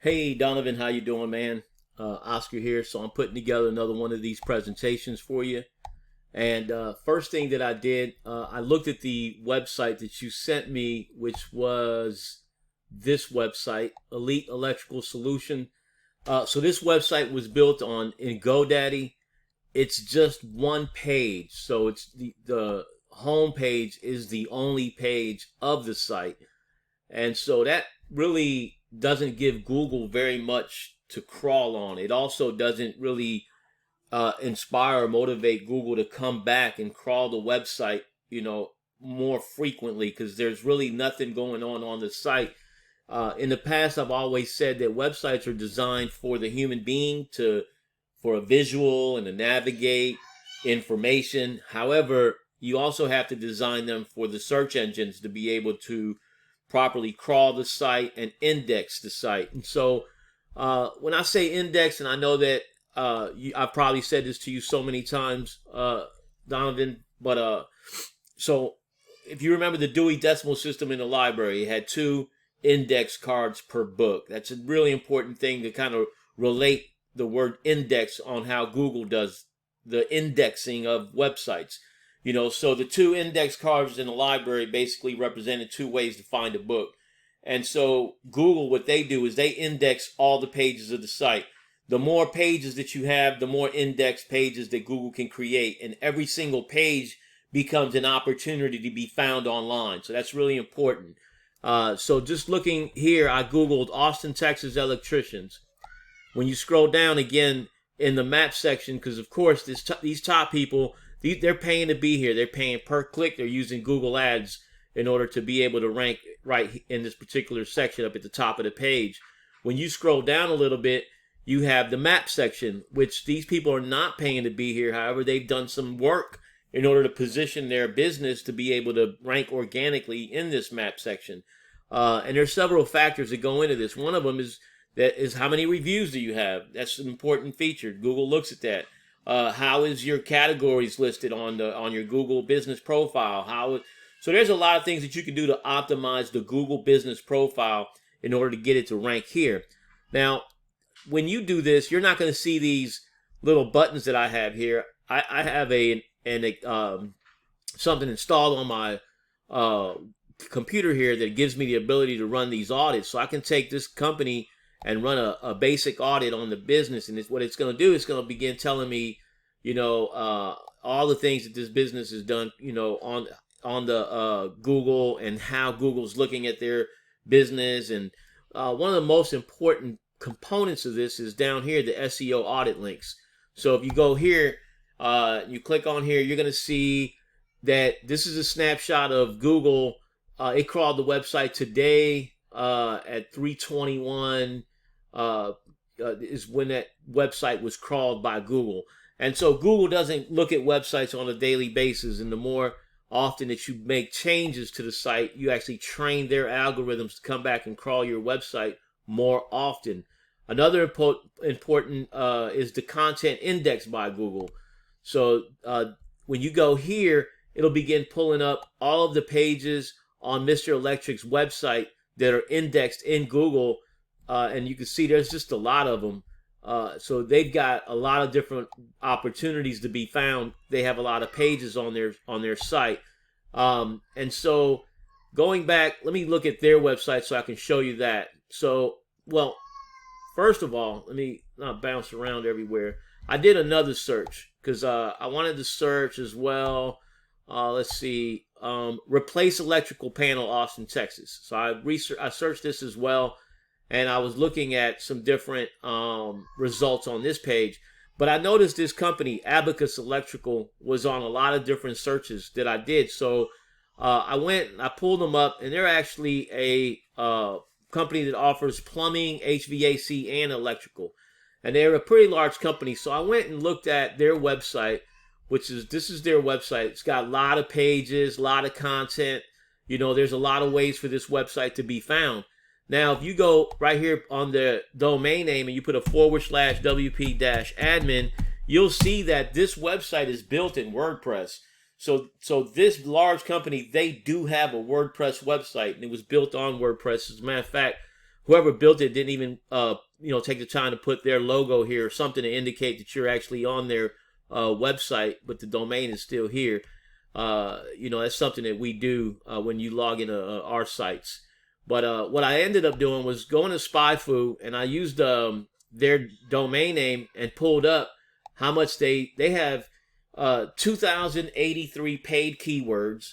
Hey Donovan, how you doing, man? Oscar here. So I'm putting together another one of these presentations for you. And first thing that I did, I looked at the website that you sent me, which was this website, Elite Electrical Solution. So this website was built on in GoDaddy. It's just one page, so it's the home page is the only page of the site, and so that really doesn't give Google very much to crawl on. It also doesn't really inspire or motivate Google to come back and crawl the website, more frequently because there's really nothing going on the site. In the past, I've always said that websites are designed for the human being for a visual and to navigate information. However, you also have to design them for the search engines to be able to properly crawl the site and index the site. And so when I say index, and I know that I've probably said this to you so many times, Donovan, but so if you remember the Dewey Decimal System in the library, it had two index cards per book. That's a really important thing to kind of relate the word index on how Google does the indexing of websites. So the two index cards in the library basically represented two ways to find a book. And so Google, what they do is they index all the pages of the site. The more pages that you have, the more index pages that Google can create. And every single page becomes an opportunity to be found online. So that's really important. So just looking here, I Googled Austin, Texas electricians. When you scroll down again in the map section, because of course these top people, they're paying to be here. They're paying per click. They're using Google Ads in order to be able to rank right in this particular section up at the top of the page. When you scroll down a little bit, you have the map section, which these people are not paying to be here. However, they've done some work in order to position their business to be able to rank organically in this map section. And there's several factors that go into this. One of them is how many reviews do you have? That's an important feature. Google looks at that. How is your categories listed on your Google business profile? So there's a lot of things that you can do to optimize the Google business profile in order to get it to rank here. Now, when you do this, you're not going to see these little buttons that I have here. I have something installed on my computer here that gives me the ability to run these audits. So I can take this company and run a basic audit on the business, and what it's going to do is going to begin telling me, all the things that this business has done, on the Google and how Google's looking at their business. And one of the most important components of this is down here, the SEO audit links. So if you go here, you click on here, you're going to see that this is a snapshot of Google. It crawled the website today at 3:21 is when that website was crawled by Google. And so Google doesn't look at websites on a daily basis, and the more often that you make changes to the site, you actually train their algorithms to come back and crawl your website more often. Another important is the content indexed by Google. So when you go here, it'll begin pulling up all of the pages on Mr. Electric's website that are indexed in Google, and you can see there's just a lot of them. So they've got a lot of different opportunities to be found. They have a lot of pages on their site, and so going back, let me look at their website so I can show you that. So, well, first of all, let me not bounce around everywhere. I did another search because I wanted to search as well. Let's see, replace electrical panel, Austin, Texas. So I searched this as well, and I was looking at some different results on this page. But I noticed this company, Abacus Electrical, was on a lot of different searches that I did. So I went and I pulled them up, and they're actually a company that offers plumbing, HVAC, and electrical. And they're a pretty large company. So I went and looked at their website, this is their website. It's got a lot of pages, a lot of content. There's a lot of ways for this website to be found. Now, if you go right here on the domain name and you put a /WP-admin, you'll see that this website is built in WordPress. So this large company, they do have a WordPress website, and it was built on WordPress. As a matter of fact, whoever built it didn't even take the time to put their logo here or something to indicate that you're actually on their website, but the domain is still here. That's something that we do when you log into our sites. But what I ended up doing was going to SpyFu, and I used their domain name and pulled up how much they have 2,083 paid keywords.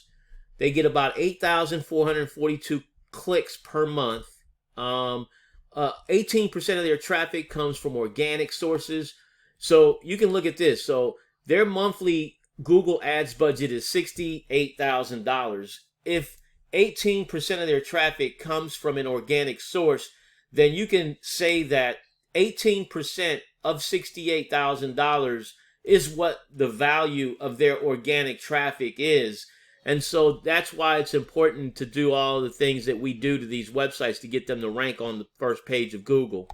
They get about 8,442 clicks per month. 18% of their traffic comes from organic sources. So you can look at this. So their monthly Google Ads budget is $68,000. If 18% of their traffic comes from an organic source, then you can say that 18% of $68,000 is what the value of their organic traffic is. And so that's why it's important to do all the things that we do to these websites to get them to rank on the first page of Google.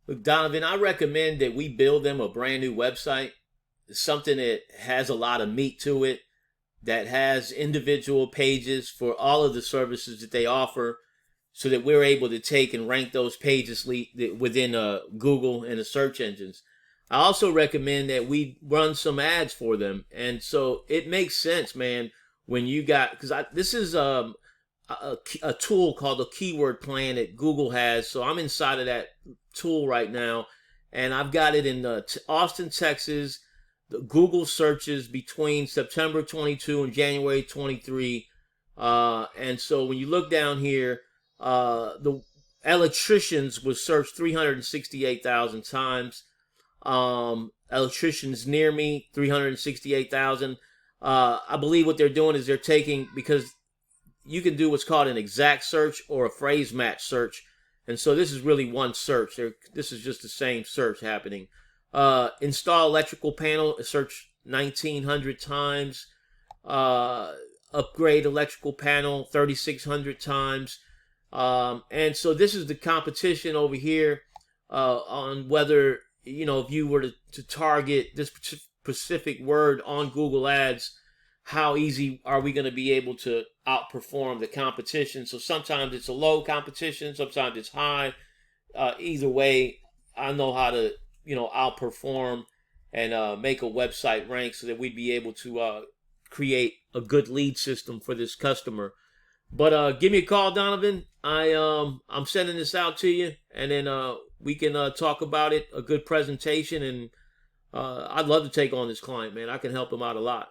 Look, Donovan, I recommend that we build them a brand new website, something that has a lot of meat to it, that has individual pages for all of the services that they offer, so that we're able to take and rank those pages within Google and the search engines. I also recommend that we run some ads for them. And so it makes sense, man, when you got, because this is a tool called the Keyword Plan that Google has. So I'm inside of that tool right now, and I've got it in Austin, Texas, the Google searches between September 22 and January 23. And so when you look down here, the electricians was searched 368,000 times. Electricians near me, 368,000. I believe what they're doing is they're taking, because you can do what's called an exact search or a phrase match search. And so this is really one search. This is just the same search happening. Install electrical panel, search 1,900 times. Upgrade electrical panel, 3,600 times. And so this is the competition over here on whether, if you were to target this specific word on Google Ads, how easy are we going to be able to outperform the competition? So sometimes it's a low competition, sometimes it's high. Either way, I know how to, outperform and make a website rank so that we'd be able to create a good lead system for this customer. But give me a call, Donovan. I'm sending this out to you, and then we can talk about it, a good presentation, and I'd love to take on this client, man. I can help him out a lot.